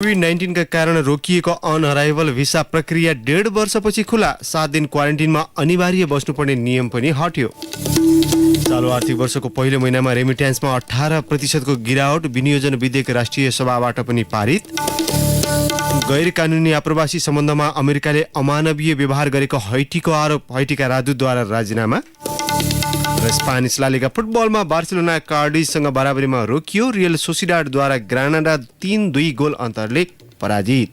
COVID-19 का कारण रोकिएको अन अराइभल भिसा प्रक्रिया 1.5 वर्षपछि खुला। 7 दिन क्वारेन्टिनमा अनिवार्य बस्नुपर्ने नियम पनि हट्यो। चालु आर्थिक वर्षको पहिलो महिनामा रेमिट्यान्समा 18% को गिरावट। विनियोजन विधेयक राष्ट्रिय सभाबाट पनि पारित। गैर कानुनी आप्रवासी सम्बन्धमा अमेरिकाले अमानवीय व्यवहार गरेको हैटीको आरोप। हैटीका राजदूतद्वारा राजीनामा। र स्पेनिस ला लिगा फुटबलमा बार्सिलोना कार्डिससँग बराबरीमा रोकियो। रियल सोसिडाडद्वारा ग्रानाडा 3-2 गोल अन्तरले पराजित।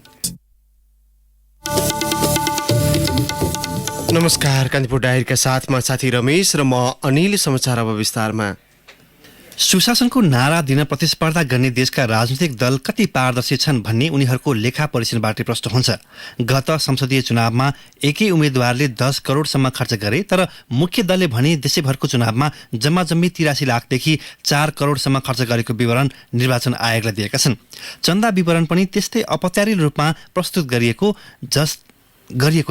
नमस्कार, कान्तिपुर डायरीका साथमा साथी रमेश र म अनिल। समाचार अब विस्तारमा। सुशासनको नारा दिन प्रतिस्पर्धा गर्ने देशका राजनीतिक दल कति पारदर्शी छन् भन्ने उनीहरूको लेखा परीक्षणबाट प्रश्न हुन्छ। गत संसदीय चुनावमा एकै उम्मेद्वारले 10 करोडसम्म खर्च गरे, तर मुख्य दलले भने देशैभरको चुनावमा जम्मा 83 लाखदेखि 4 करोडसम्म खर्च गरेको विवरण निर्वाचन आयोगले दिएका छन्। चन्दा विवरण पनि त्यस्तै अपत्यारिलो रूपमा प्रस्तुत गरिएको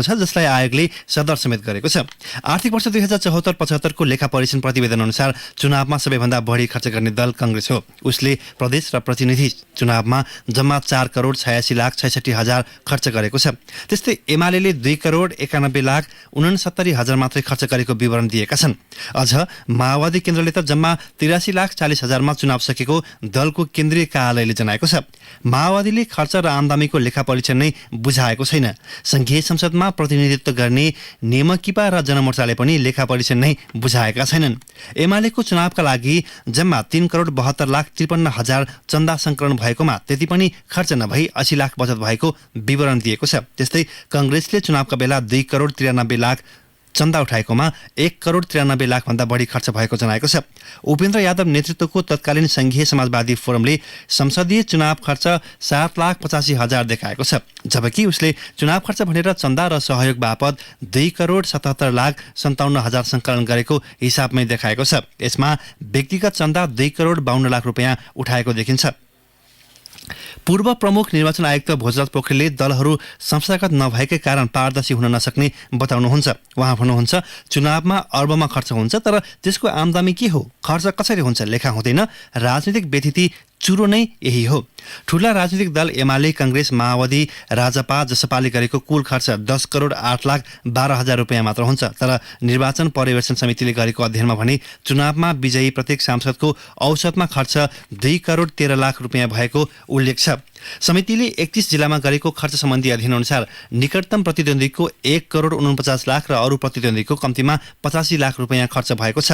छ, जसलाई आयोगले सदर समेत गरेको छ। आर्थिक वर्ष 2074-75 को लेखा परीक्षण प्रतिवेदन अनुसार चुनावमा सबैभन्दा बढी खर्च गर्ने दल कांग्रेस हो। उसले प्रदेश र प्रतिनिधि चुनावमा जम्मा 4 करोड 86 लाख 66 हजार खर्च गरेको छ। त्यस्तै एमाले 2 करोड 91 लाख 69 हजार मात्रै खर्च गरेको विवरण दिएका छन्। अझ माओवादी केन्द्रले त जम्मा 83 लाख 40 हजारमा चुनाव सकेको दलको केन्द्रीय कार्यालयले जनाएको छ। माओवादीले खर्च र आमदामीको लेखा परीक्षण नै बुझाएको छैन। संघीय संसदमा प्रतिनिधित्व गर्ने नेमकिपा र जनमोर्चाले पनि लेखा परीक्षण नै बुझाएका छैनन्। एमालेको चुनावका लागि जम्मा 3 करोड 72 लाख 53 हजार चन्दा संकलन भएकोमा त्यति पनि खर्च नभई 80 लाख बचत भएको विवरण दिएको छ। त्यस्तै कांग्रेसले चुनावका बेला 2 करोड 93 लाख चन्दा उठाएकोमा 1 करोड 93 लाख भन्दा बढी खर्च भएको जनाएको छ। उपेन्द्र यादव नेतृत्वको तत्कालीन संघीय समाजवादी फोरमले संसदीय चुनाव खर्च 7 लाख 85 हजार देखाएको छ, जबकि उसले चुनाव खर्च भनेर चन्दा र सहयोग बापत 2 करोड 77 लाख 57 हजार संकलन गरेको हिसाबमै देखाएको छ। यसमा व्यक्तिगत चन्दा 2 करोड 52 लाख रुपियाँ उठाएको देखिन्छ। पूर्व प्रमुख निर्वाचन आयुक्त भोजराज पोखरेलले दलहरू संस्थागत नभएकै कारण पारदर्शी हुन नसक्ने बताउनुहुन्छ। उहाँ भन्नुहुन्छ, चुनावमा अर्बमा खर्च हुन्छ, तर त्यसको आमदामी के हो, खर्च कसरी हुन्छ लेखा हुँदैन। राजनीतिक व्यतिथि चुरो नै यही हो। ठूला राजनीतिक दल एमाले, कांग्रेस, माओवादी, राजपा, जसपाले गरेको कुल खर्च 10 करोड 8 लाख 12 हजार रुपियाँ मात्र हुन्छ। तर निर्वाचन पर्यवेक्षण समितिले गरेको अध्ययनमा भने चुनावमा विजयी प्रत्येक सांसदको औसतमा खर्च 2 करोड 13 लाख रुपियाँ भएको उल्लेख छ। समितिले 31 जिल्लामा गरेको खर्च सम्बन्धी अध्ययन अनुसार निकटतम प्रतिद्वन्दीको 1 करोड 49 लाख र अरू प्रतिद्वन्दीको कम्तीमा 85 लाख रुपियाँ खर्च भएको छ।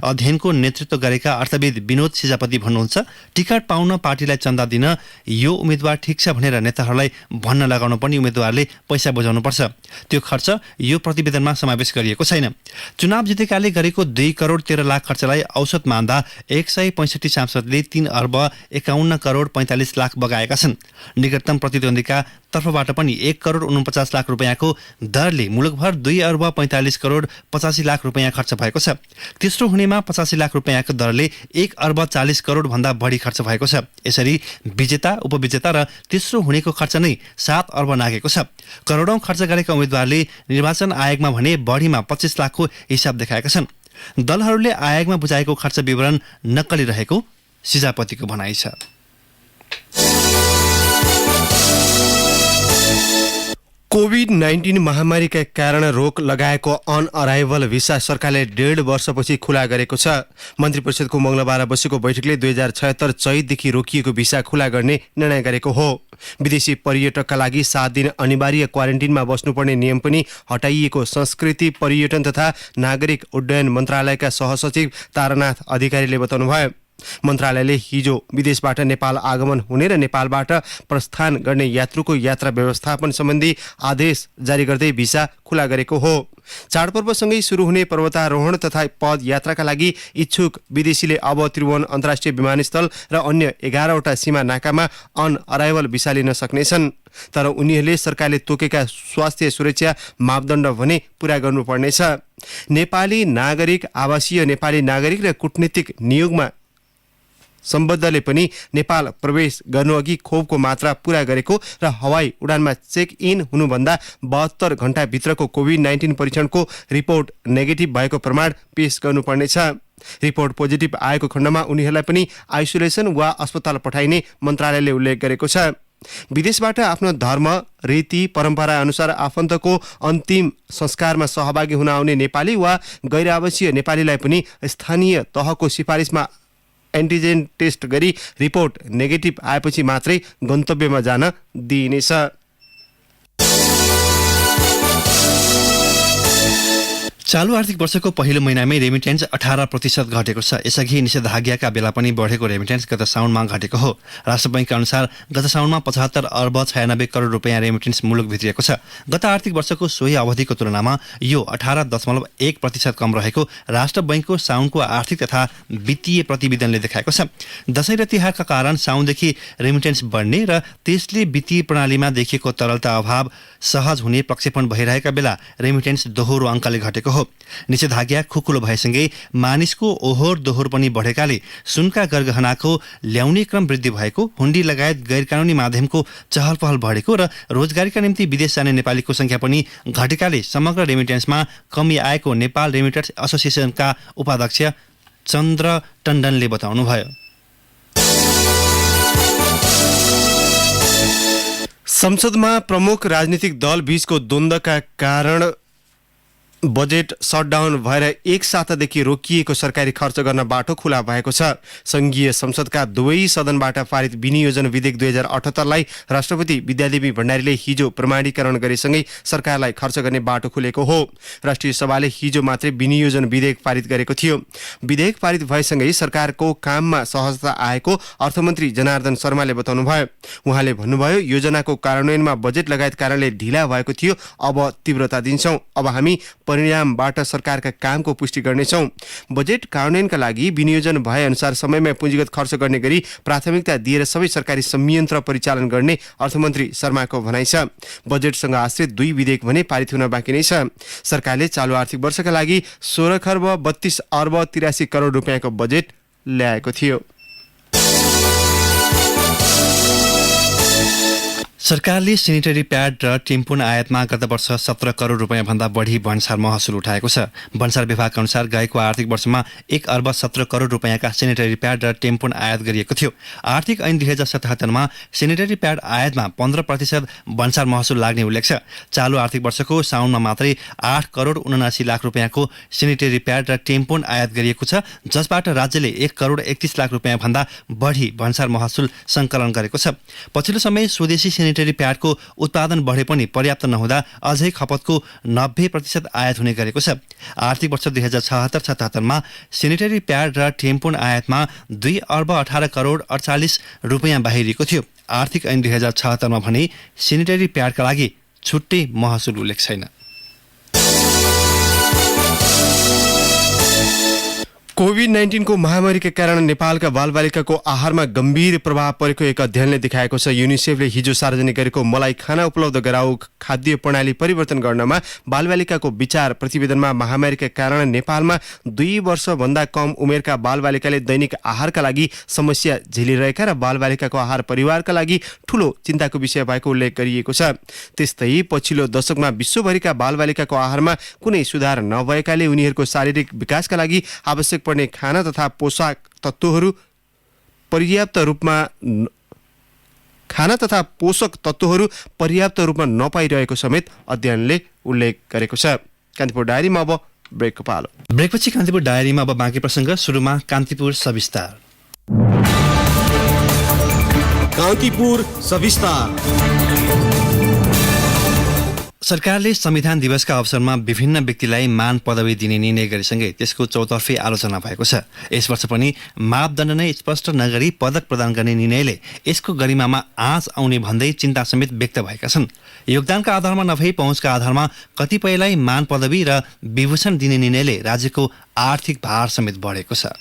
अध्ययनको नेतृत्व गरेका अर्थविद विनोद सिजापति भन्नुहुन्छ, टिकट पाउन पार्टीलाई चन्दा दिन यो उम्मेद्वार ठिक छ भनेर नेताहरूलाई भन्न लगाउनु पनि उम्मेद्वारले पैसा बुझाउनुपर्छ। त्यो खर्च यो प्रतिवेदनमा समावेश गरिएको छैन। चुनाव जितेकाले गरेको 2 करोड 13 लाख खर्चलाई औसत मान्दा 165 सांसदले 3 अर्ब 51 करोड 45 लाख बगाएका छन्। निकटतम प्रतिद्वन्दीका तर्फबाट पनि 1 करोड 49 लाख रुपियाँको दरले मुलुकभर 2 अर्ब 45 करोड 85 लाख रुपियाँ खर्च भएको छ। तेस्रो हुनेमा 85 लाख रुपियाँको दरले 1 अर्ब 40 करोड भन्दा बढी खर्च भएको छ। यसरी विजेता, उपविजेता र तेस्रो हुनेको खर्च नै 7 अर्ब नागेको छ। करोडौं खर्च गरेका उम्मेद्वारले निर्वाचन आयोगमा भने बढीमा 25 लाखको हिसाब देखाएका छन्। दलहरूले आयोगमा बुझाएको खर्च विवरण नक्कली रहेको सिजापतिको भनाइ छ। कोभिड-19 महामारीका कारण रोक लगाएको अन अराइभल भिसा सरकारले 1.5 वर्षपछि खुला गरेको छ। मन्त्री परिषदको मंगलबार बसेको बैठकले 2076 चैतदेखि रोकिएको भिसा खुला गर्ने निर्णय गरेको हो। विदेशी पर्यटकका लागि 7 दिन अनिवार्य क्वारेन्टिनमा बस्नुपर्ने नियम पनि हटाइएको संस्कृति, पर्यटन तथा नागरिक उड्डयन मन्त्रालयका सहसचिव तारानाथ अधिकारीले बताउनुभयो। मन्त्रालयले हिजो विदेशबाट नेपाल आगमन हुने र नेपालबाट प्रस्थान गर्ने यात्रुको यात्रा व्यवस्थापन सम्बन्धी आदेश जारी गर्दै भिसा खुला गरेको हो। चाडपर्वसँगै सुरु हुने पर्वतारोहण तथा पद यात्राका लागि इच्छुक विदेशीले अब त्रिभुवन अन्तर्राष्ट्रिय विमानस्थल र अन्य 11वटा सीमा नाकामा अन अराइभल भिसा लिन सक्नेछन्। तर उनीहरूले सरकारले तोकेका स्वास्थ्य सुरक्षा मापदण्ड भने पूरा गर्नुपर्नेछ। नेपाली नागरिक, आवासीय नेपाली नागरिक र कूटनीतिक नियोगमा सम्बद्धले पनि नेपाल प्रवेश गर्नुअघि खोपको मात्रा पूरा गरेको र हवाई उडानमा चेक इन हुनुभन्दा 72 घण्टा भित्रको कोभिड-19 परीक्षणको रिपोर्ट नेगेटिभ भएको प्रमाण पेश गर्नुपर्नेछ। रिपोर्ट पोजिटिभ आएको खण्डमा उनीहरूलाई पनि आइसोलेसन वा अस्पताल पठाइने मन्त्रालयले उल्लेख गरेको छ। विदेशबाट आफ्नो धर्म रीति परम्परा अनुसार आफन्तको अन्तिम संस्कारमा सहभागी हुन आउने नेपाली वा गैर आवासीय नेपालीलाई पनि स्थानीय तहको सिफारिसमा एन्टिजेन टेस्ट गरी रिपोर्ट नेगेटिभ आएपछि मात्रै गन्तव्यमा जान दिइनेछ। चालु आर्थिक वर्षको पहिलो महिनामै रेमिटेन्स 18% घटेको छ। यसअघि निषेधाज्ञाका बेला पनि बढेको रेमिटेन्स गत साउनमा घटेको हो। राष्ट्र बैंकका अनुसार गत साउनमा 75 अर्ब 96 करोड रुपियाँ रेमिटेन्स मुलुक भित्रिएको छ। गत आर्थिक वर्षको सोही अवधिको तुलनामा यो 18.1% कम रहेको राष्ट्र बैंकको साउनको आर्थिक तथा वित्तीय प्रतिवेदनले देखाएको छ। दशैं र तिहारका कारण साउनदेखि रेमिटेन्स बढ्ने र त्यसले वित्तीय प्रणालीमा देखिएको तरलता अभाव सहज हुने प्रक्षेपण भइरहेका बेला रेमिटेन्स दोहोरो अङ्कले घटेको हो। निषेधाज्ञा खुकुलो भएसँगै मानिसको ओहोर दोहोर पनि बढेकाले सुनका गरगहनाको ल्याउने क्रम वृद्धि भएको, हुन्डी लगायत गैर कानुनी माध्यमको चहल पहल बढेको र रोजगारीका निम्ति विदेश जाने नेपालीको संख्या पनि घटेकाले समग्र रेमिटेन्समा कमी आएको नेपाल रेमिटर्स एसोसिएसनका उपाध्यक्ष चन्द्र टण्डनले बताउनुभयो। संसदमा प्रमुख राजनीतिक दल बीचको द्वन्द्वका कारण बजेट सटडाउन भएर एक सातादेखि रोकिएको सरकारी खर्च गर्न बाटो खुला भएको छ। संघीय संसदका दुवै सदनबाट पारित विनियोजन विधेयक 2078लाई राष्ट्रपति विद्यादेवी भण्डारीले हिजो प्रमाणीकरण गरेसँगै सरकारलाई खर्च गर्ने बाटो खुलेको हो। राष्ट्रिय सभाले हिजो मात्रै विनियोजन विधेयक पारित गरेको थियो। विधेयक पारित भएसँगै सरकारको काममा सहजता आएको अर्थमन्त्री जनार्दन शर्माले बताउनुभयो। उहाँले भन्नुभयो, योजनाको कार्यान्वयनमा बजेट लगायत कारणले ढिला भएको थियो, अब तीव्रता दिन्छौं। अब हामी परिणामबाट सरकारका कामको पुष्टि गर्नेछौं। बजेट कार्यान्वयनका लागि विनियोजन भए अनुसार समयमा पुँजीगत खर्च गर्ने गरी प्राथमिकता दिएर सबै सरकारी संयन्त्र परिचालन गर्ने अर्थमन्त्री शर्माको भनाइ छ। बजेटसँग आश्रित 2 विधेयक भने पारित हुन बाँकी नै छ। सरकारले चालु आर्थिक वर्षका लागि 16 खर्ब 32 अर्ब 83 करोड रुपियाँको बजेट ल्याएको थियो। सरकारले सेनिटरी प्याड र टेम्पोन आयातमा गत वर्ष 17 करोड रुपियाँ भन्दा बढी भन्सार महसुल उठाएको छ। भन्सार विभागका अनुसार गएको आर्थिक वर्षमा 1 अर्ब 17 करोड रुपियाँका सेनिटरी प्याड र टेम्पोन आयात गरिएको थियो। आर्थिक ऐन 2077मा सेनिटरी प्याड आयातमा 15% भन्सार महसुल लाग्ने उल्लेख छ। चालु आर्थिक वर्षको साउनमा मात्रै 8 करोड 79 लाख रुपियाँको सेनिटरी प्याड र टेम्पोन आयात गरिएको छ, जसबाट राज्यले 1 करोड 31 लाख रुपियाँ भन्दा बढी भन्सार महसुल सङ्कलन गरेको छ। पछिल्लो समय स्वदेशी सेनिटरी प्याडको उत्पादन बढे पनि पर्याप्त नहुँदा अझै खपतको 90% आयात हुने गरेको छ। आर्थिक वर्ष 2076-77मा सेनिटरी प्याड र टेम्पोन आयातमा 2 अर्ब 18 करोड 48 रुपियाँ बाहिरिएको थियो। आर्थिक ऐन 2076मा भने सेनिटरी प्याडका लागि छुट्टै महसुल उल्लेख छैन। कोभिड-19 को महामारीका कारण नेपालका बालबालिकाको आहारमा गम्भीर प्रभाव परेको एक अध्ययनले देखाएको छ। युनिसेफले हिजो सार्वजनिक गरेको मलाई खाना उपलब्ध गराऊ खाद्य प्रणाली परिवर्तन गर्नमा बालबालिकाको विचार प्रतिवेदनमा महामारीका कारण नेपालमा 2 वर्षभन्दा कम उमेरका बालबालिकाले दैनिक आहारका लागि समस्या झेलिरहेका र बालबालिकाको आहार परिवारका लागि ठूलो चिन्ताको विषय भएको उल्लेख गरिएको छ। त्यस्तै पछिल्लो दशकमा विश्वभरिका बालबालिकाको आहारमा कुनै सुधार नभएकाले उनीहरूको शारीरिक विकासका लागि आवश्यक पर्ने खाना तथा पोषक तत्त्वहरू पर्याप्त रूपमा नपाइरहेको समेत अध्ययनले उल्लेख गरेको छ। कान्तिपुर डायरीमा अब ब्रेकको पालो। ब्रेकपछि कान्तिपुर डायरीमा अब बाँकी प्रसङ्ग। सुरुमा कान्तिपुर सविस्तार। कान्तिपुर सविस्तार। सरकारले संविधान दिवसका अवसरमा विभिन्न व्यक्तिलाई मान पदवी दिने निर्णय गरेसँगै त्यसको चौतर्फी आलोचना भएको छ। यस वर्ष पनि मापदण्ड नै स्पष्ट नगरी पदक प्रदान गर्ने निर्णयले यसको गरिमामा आँच आउने भन्दै चिन्ता समेत व्यक्त भएका छन्। योगदानका आधारमा नभई पहुँचका आधारमा कतिपयलाई मान पदवी र विभूषण दिने निर्णयले राज्यको आर्थिक भार समेत बढेको छ।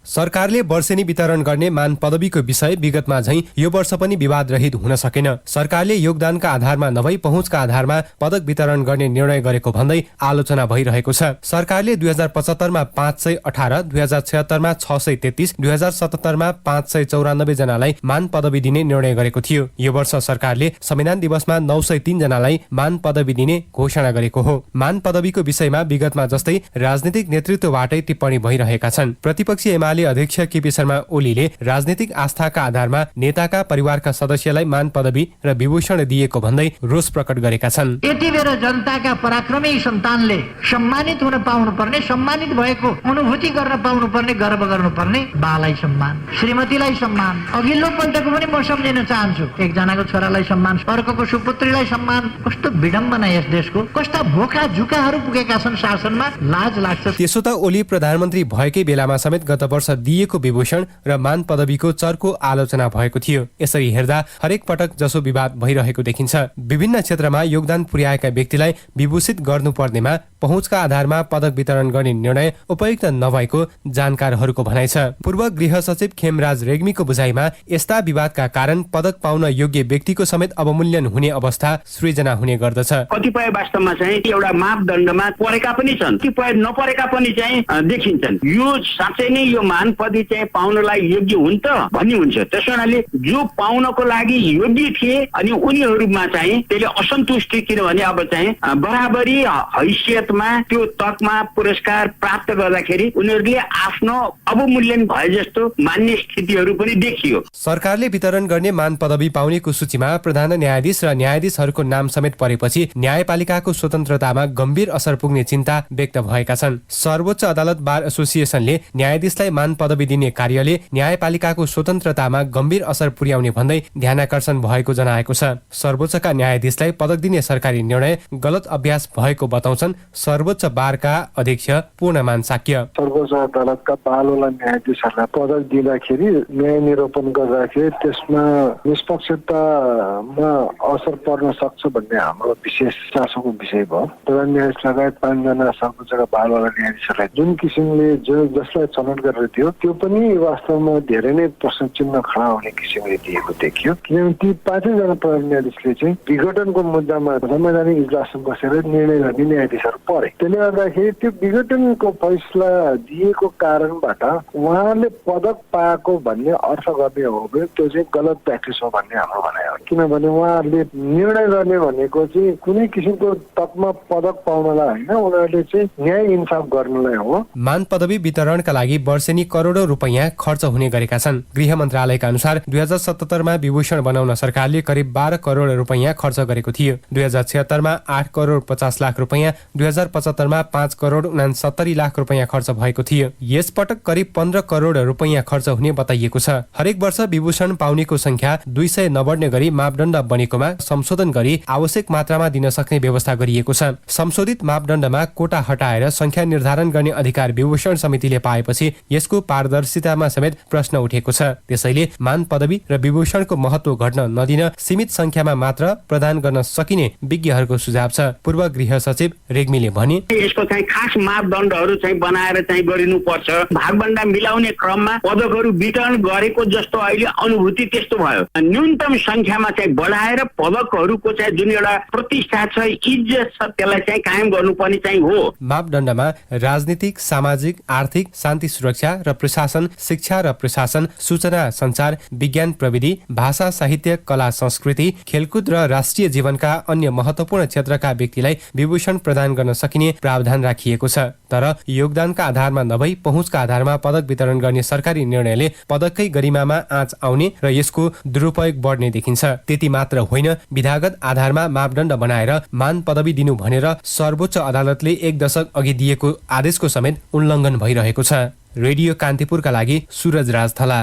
सरकारले वर्षेनी वितरण गर्ने मान पदवीको विषय विगतमा झैं यो वर्ष पनि विवाद रहित हुन सकेन। सरकारले योगदानका आधारमा नभई पहुँचका आधारमा पदक वितरण गर्ने निर्णय गरेको भन्दै आलोचना भइरहेको छ। सरकारले 2075मा 518, 2076मा 633, 2077मा 594 जनालाई मान पदवी दिने निर्णय गरेको थियो। यो वर्ष सरकारले संविधान दिवसमा 903 जनालाई मान पदवी दिने घोषणा गरेको हो। मान पदवीको विषयमा विगतमा जस्तै राजनीतिक नेतृत्वबाटै टिप्पणी भइरहेका छन्। प्रतिपक्षी एमाले अध्यक्ष केपी शर्मा ओलीले राजनीतिक आस्थाका आधारमा नेताका परिवारका सदस्यलाई मान पदवी र विभूषण दिएको भन्दै रोष प्रकट गरेका छन्। यति बेर जनताका पराक्रमी सन्तानले सम्मानित हुन पाउनुपर्ने, सम्मानित भएको अनुभूति गर्न पाउनुपर्ने, गर्व गर्नुपर्ने बालाई सम्मान, श्रीमतीलाई सम्मान। अघिल्लो पल्टको पनि म सम्झिन चाहन्छु, एकजनाको छोरालाई सम्मान, अर्कोको सुपुत्रीलाई सम्मान। कस्तो विडम्बना यस देशको, कस्ता भोका झुकाहरू पुगेका छन् शासनमा, लाज लाग्छ। त्यसो त ओली प्रधानमन्त्री भएकै बेलामा समेत गत वर्ष दिएको विभूषण र मान पदवीको चर्को आलोचना भएको थियो। यसरी हेर्दा हरेक पटक जसो विवाद भइरहेको देखिन्छ। विभिन्न क्षेत्रमा योगदान पुर्याएका व्यक्तिलाई विभूषित गर्नुपर्नेमा पहुँचका आधारमा पदक वितरण गर्ने निर्णय उपयुक्त नभएको जानकारहरूको भनाइ छ। पूर्व गृह सचिव खेमराज रेग्मीको बुझाइमा यस्ता विवादका कारण पदक पाउन योग्य व्यक्तिको समेत अवमूल्यन हुने अवस्था सृजना हुने गर्दछ। कतिपय वास्तवमा चाहिँ एउटा मापदण्डमा परेका पनि छन्, कतिपय नपरेका पनि चाहिँ देखिन्छन्। यो साँच्चै नै यो मान पदवी चाहिँ पाउनलाई योग्य हुन्छ भन्ने हुन्छ। त्यस कारणले जो पाउनको लागि योग्य थिए अनि उनीहरूमा चाहिँ त्यसले असन्तुष्टि, किनभने अब चाहिँ बराबरी हैसियतमा त्यो तकमा पुरस्कार प्राप्त गर्दाखेरि उनीहरूले आफ्नो अवमूल्यन भए जस्तो मान्ने स्थितिहरू पनि देखियो। सरकारले वितरण गर्ने मान पदवी पाउनेको सूचीमा प्रधान न्यायाधीश र न्यायाधीशहरूको नाम समेत परेपछि न्यायपालिकाको स्वतन्त्रतामा गम्भीर असर पुग्ने चिन्ता व्यक्त भएका छन्। सर्वोच्च अदालत बार एसोसिएसनले न्यायाधीशलाई मान पदवी दिने कार्यले न्यायपालिकाको स्वतन्त्रतामा गम्भीर असर पुर्याउने भन्दै ध्यानाकर्षण भएको जनाएको छ। सर्वोच्चका न्यायाधीशलाई पदक दिने सरकारी निर्णय गलत अभ्यास भएको बताउँछन् सर्वोच्च बारका अध्यक्ष पूर्णमान साक्य। सर्वोच्च अदालतका बालवाला न्यायाधीशहरूलाई पदक दिँदाखेरि न्याय निरूपण गर्दाखेरि त्यसमा निष्पक्षतामा असर पर्न सक्छ भन्ने हाम्रो विशेष चासोको विषय भयो। प्रधान न्यायाधीश लगायत 5 जना सर्वोच्चका बालवाला न्यायाधीशहरूलाई जुन किसिमले जसलाई छनौट गरेर दियो त्यो पनि वास्तवमा धेरै नै प्रश्न चिन्ह खडा हुने किसिमले दिएको देखियो। किनभने ती 5 जना प्रधान न्यायाधीशले चाहिँ विघटनको मुद्दामा संवैधानिक इजलासमा बसेर निर्णय गर्ने न्यायाधीशहरू परे। त्यसले गर्दाखेरि त्यो विघटनको फैसला दिएको कारणबाट उहाँले पदक पाएको भन्ने अर्थ गर्ने हो भने त्यो चाहिँ गलत प्र्याक्टिस हो भन्ने हाम्रो भनाइ हो। किनभने उहाँहरूले निर्णय गर्ने भनेको चाहिँ कुनै किसिमको तकमा पदक पाउनलाई होइन, उनीहरूले चाहिँ न्याय इन्साफ गर्नलाई हो। मान पदवी वितरणका लागि वर्षेनी करोडौं रुपैयाँ खर्च हुने गरेका छन्। गृह मन्त्रालयका अनुसार 2077 मा विभूषण बनाउन सरकारले करिब 12 करोड रुपैयाँ खर्च गरेको थियो। 2076 मा 8 करोड 50 लाख रुपैयाँ, 2075 मा 5 करोड 69 लाख रुपैयाँ खर्च भएको थियो। यस पटक करिब 15 करोड रुपैयाँ खर्च हुने बताइएको छ। हरेक वर्ष विभूषण पाउनेको संख्या 200 नबढ्ने गरी मापदण्ड बनेकोमा संशोधन गरी आवश्यक मात्रामा दिन सक्ने व्यवस्था गरिएको छ। संशोधित मापदण्डमा कोटा हटाएर संख्या निर्धारण गर्ने अधिकार विभूषण समितिले पाएपछि यसको पारदर्शितामा समेत प्रश्न उठेको छ। त्यसैले मान पदवी र विभूषणको महत्व घट्न नदिन सीमित संख्यामा मात्र प्रदान गर्न सकिने विज्ञहरूको सुझाव छ। पूर्व गृह सचिव रेग्मीले भने, यसको चाहिँ खास मापदण्डहरू चाहिँ बनाएर चाहिँ गरिनुपर्छ। भागभण्डा मिलाउने क्रममा पदकहरू वितरण गरेको जस्तो अहिले अनुभूति त्यस्तो भयो। न्यूनतम संख्यामा चाहिँ बढाएर पदकहरूको चाहिँ जुन एउटा प्रतिष्ठा छ, इज्जत छ, त्यसलाई चाहिँ कायम गर्नुपर्ने चाहिँ हो। मापदण्डमा राजनीतिक, सामाजिक, आर्थिक, शान्ति सुरक्षा र प्रशासन, शिक्षा र प्रशासन, सूचना सञ्चार, विज्ञान प्रविधि, भाषा साहित्य, कला संस्कृति, खेलकुद र राष्ट्रिय जीवनका अन्य महत्वपूर्ण क्षेत्रका व्यक्तिलाई विभूषण प्रदान गर्न सकिने प्रावधान राखिएको छ। तर योगदानका आधारमा नभई पहुँचका आधारमा पदक वितरण गर्ने सरकारी निर्णयले पदककै गरिमामा आँच आउने र यसको दुरुपयोग बढ्ने देखिन्छ। त्यति मात्र होइन, विधागत आधारमा मापदण्ड बनाएर मान पदवी दिनु भनेर सर्वोच्च अदालतले 1 दशक अघि दिएको आदेशको समेत उल्लङ्घन भइरहेको छ। रेडियो कान्तिपुरका लागि सूरज राज थला।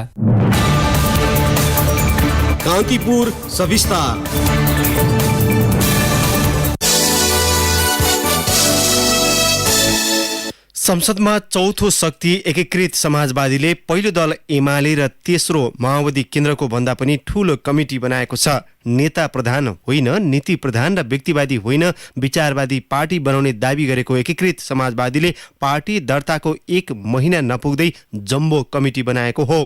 कान्तिपुर सविस्तार। संसदमा चौथो शक्ति एकीकृत समाजवादीले पहिलो दल एमाले र तेस्रो माओवादी केन्द्रको भन्दा पनि ठूलो कमिटी बनाएको छ। नेता प्रधान होइन, नीति प्रधान र व्यक्तिवादी होइन, विचारवादी पार्टी बनाउने दावी गरेको एकीकृत समाजवादीले पार्टी दर्ताको 1 महिना नपुग्दै जम्बो कमिटी बनाएको हो।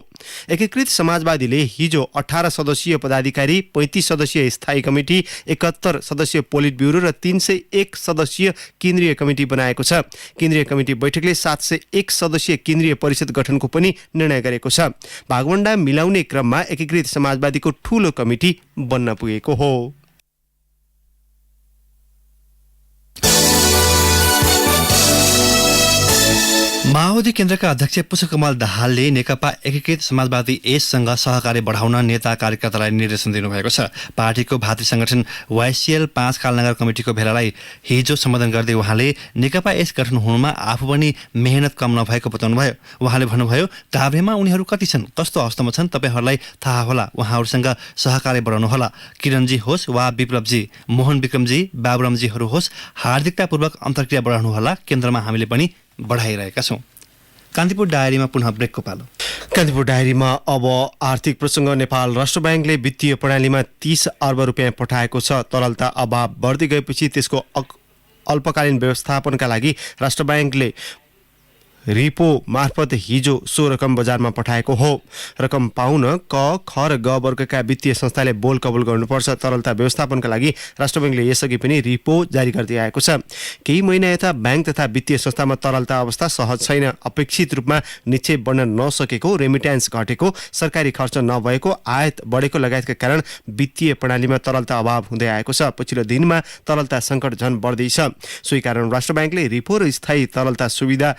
एकीकृत समाजवादीले हिजो 18 सदस्यीय पदाधिकारी, 35 सदस्यीय स्थायी कमिटी, 71 सदस्यीय पोलिट ब्युरो र 301 सदस्यीय केन्द्रीय कमिटी बनाएको छ। केन्द्रीय कमिटी बैठकले 701 सदस्यीय केन्द्रीय परिषद गठनको पनि निर्णय गरेको छ। भागवण्डा मिलाउने क्रममा एकीकृत समाजवादीको ठूलो कमिटी बन्न पुगेको हो। माओवादी केन्द्रका अध्यक्ष पुष्पकमल दाहालले नेकपा एकीकृत समाजवादी एससँग सहकार्य बढाउन नेता कार्यकर्तालाई निर्देशन दिनुभएको छ। पार्टीको भातृ संगठन वाइसिएल 5 खालनगर कमिटिको भेलालाई हिजो सम्बोधन गर्दै उहाँले नेकपा एस गठन हुनुमा आफू पनि मेहनत कम नभएको बताउनुभयो। उहाँले भन्नुभयो, काभ्रेमा उनीहरू कति छन्, कस्तो अवस्थामा छन् तपाईँहरूलाई थाहा होला, उहाँहरूसँग सहकार्य बढाउनुहोला। किरणजी होस् वा विप्लवजी, मोहन विक्रमजी, बाबुरामजीहरू होस्, हार्दिकतापूर्वक अन्तर्क्रिया बढाउनुहोला। केन्द्रमा हामीले पनि बढाइरहेका छौँ। कान्तिपुर डायरीमा पुनः ब्रेकको पालो। कान्तिपुर डायरीमा अब आर्थिक प्रसङ्ग। नेपाल राष्ट्र ब्याङ्कले वित्तीय प्रणालीमा 30 अर्ब रुपियाँ पठाएको छ। तरलता अभाव बढ्दै गएपछि त्यसको अल्पकालीन व्यवस्थापनका लागि राष्ट्र ब्याङ्कले रिपो मार्फत हिजो सो रकम बजारमा पठाएको हो। रकम पाउन क, ख र ग वर्गका वित्तीय संस्थाले बोल कबुल गर्नुपर्छ। तरलता व्यवस्थापनका लागि राष्ट्र ब्याङ्कले यसअघि पनि रिपो जारी गर्दै आएको छ। केही महिना यता ब्याङ्क तथा वित्तीय संस्थामा तरलता अवस्था सहज छैन। अपेक्षित रूपमा निक्षेप बढ्न नसकेको, रेमिट्यान्स घटेको, सरकारी खर्च नभएको, आयात बढेको लगायतका कारण वित्तीय प्रणालीमा तरलता अभाव हुँदै आएको छ। पछिल्लो दिनमा तरलता सङ्कट झन बढ्दैछ। सोही कारण राष्ट्र ब्याङ्कले रिपो र स्थायी तरलता सुविधा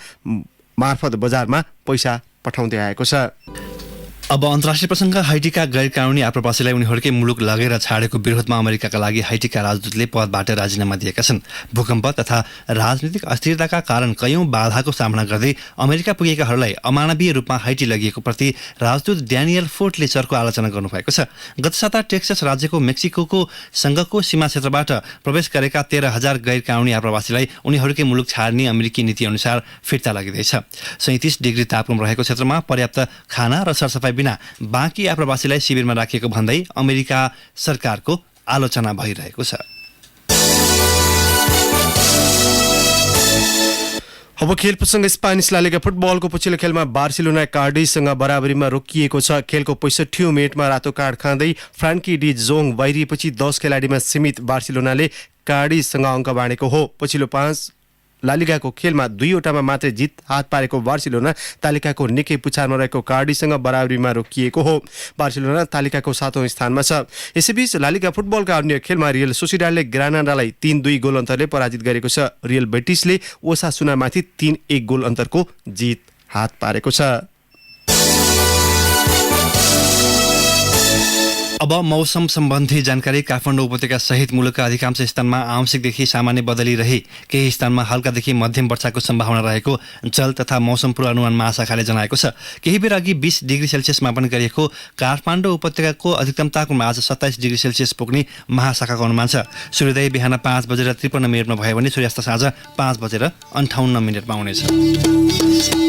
मार्फत बजारमा पैसा पठाउँदै आएको छ। अब अन्तर्राष्ट्रिय प्रसङ्ग। हाइटीका गैर कानुनी आप्रवासीलाई उनीहरूकै मुलुक लगेर छाडेको विरोधमा अमेरिकाका लागि हाइटीका राजदूतले पदबाट राजीनामा दिएका छन्। भूकम्प तथा राजनीतिक अस्थिरताका कारण कैयौं बाधाको सामना गर्दै अमेरिका पुगेकाहरूलाई अमानवीय रूपमा हाइटी लगिएको प्रति राजदूत ड्यानियल फोर्टले चर्को आलोचना गर्नुभएको छ। गत साता टेक्सास राज्यको मेक्सिको सँगको सीमा क्षेत्रबाट प्रवेश गरेका 13,000 गैर कानुनी आप्रवासीलाई उनीहरूकै मुलुक छाड्ने अमेरिकी नीति अनुसार फिर्ता लगिँदैछ। 37 डिग्री तापक्रम रहेको क्षेत्रमा पर्याप्त खाना र सरसफाइ बिना बाँकी आप्रवासीलाई शिविरमा राखिएको भन्दै अमेरिका सरकारको आलोचना भइरहेको छ। अब खेल प्रसङ्ग। स्पेनिस ला लिगा फुटबलको पछिल्लो खेलमा बार्सिलोना कार्डिससँग बराबरीमा रोकिएको छ। खेलको 65औं मिनेटमा रातो कार्ड खाँदै फ्रान्की डी जोङ बाहिरिएपछि 10 खेलाडीमा सीमित बार्सिलोनाले कार्डिससँग अङ्क बाँडेको हो। पछिल्लो 5 लालिगाको खेलमा 2वटामा मात्रै जित हात पारेको बार्सिलोना तालिकाको निकै पुछारमा रहेको कार्डिससँग बराबरीमा रोकिएको हो। बार्सिलोना तालिकाको 7औं स्थानमा छ। यसैबीच लालिगा फुटबलका अन्य खेलमा रियल सोसिडाडले ग्रानाडालाई 3-2 गोल अन्तरले पराजित गरेको छ। रियल बेटिसले ओसासुनामाथि 3-1 गोल अन्तरको जित हात पारेको छ। अब मौसम सम्बन्धी जानकारी। काठमाडौँ उपत्यका सहित मुलुकका अधिकांश स्थानमा आंशिकदेखि सामान्य बदली रही केही स्थानमा हल्कादेखि मध्यम वर्षाको सम्भावना रहेको जल तथा मौसम पूर्वानुमान महाशाखाले जनाएको छ। केही बेर अघि 20 डिग्री सेल्सियस मापन गरिएको काठमाडौँ उपत्यकाको अधिकतम तापक्रम आज 27 डिग्री सेल्सियस पुग्ने महाशाखाको अनुमान छ। सूर्योदय बिहान 5:53 भयो भने सूर्यास्त साँझ 5:58 हुनेछ।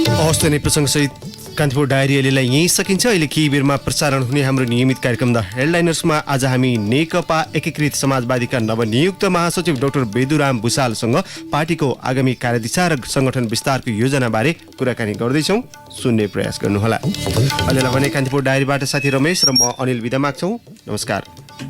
हवस् त, प्रसङ्गसहित कान्तिपुर डायरी अहिलेलाई यहीँ सकिन्छ। अहिले केही बेरमा प्रसारण हुने हाम्रो नियमित कार्यक्रम द हेडलाइनर्समा आज हामी नेकपा एकीकृत समाजवादीका नवनियुक्त महासचिव डाक्टर बेदुराम भुसालसँग पार्टीको आगामी कार्यदिशा र संगठन विस्तारको योजनाबारे कुराकानी गर्दैछौँ। सुन्ने प्रयास गर्नुहोला। अहिलेलाई भने कान्तिपुर डायरीबाट साथी रमेश र म अनिल बिदा माग्छौँ। नमस्कार।